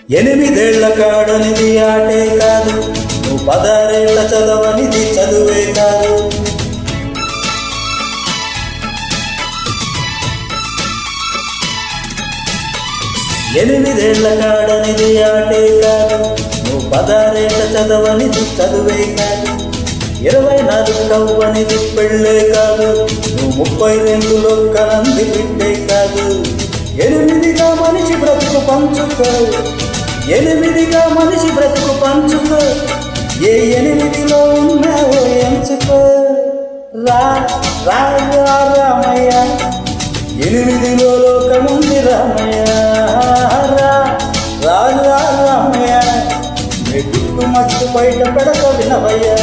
ఎనిమిదేళ్ల కాడనిది ఆటే కాదు, నువ్వు 16 ఏళ్ల చదవనిది చదువే కాదు. ఎనిమిదేళ్ల కాడనిది ఆటే కాదు, నువ్వు 16 ఏళ్ల చదవనిది చదువే కాదు. 24 కవ్వనిది పెళ్ళే కాదు, నువ్వు 32లో కనంది బిడ్డే కాదు. 8గా మనిషి బ్రతుకు పంచుకో, 8గా మనిషి బ్రతుకు పంచుకో, ఏ 8లో ఉన్నావో ఎంచుకో. రా రా రామయ్య, 8లో లోకముంది రామయ్య. రా రా రామయ్య, నీ గుట్టు మట్టు బయట పెడక వినవయ్యా.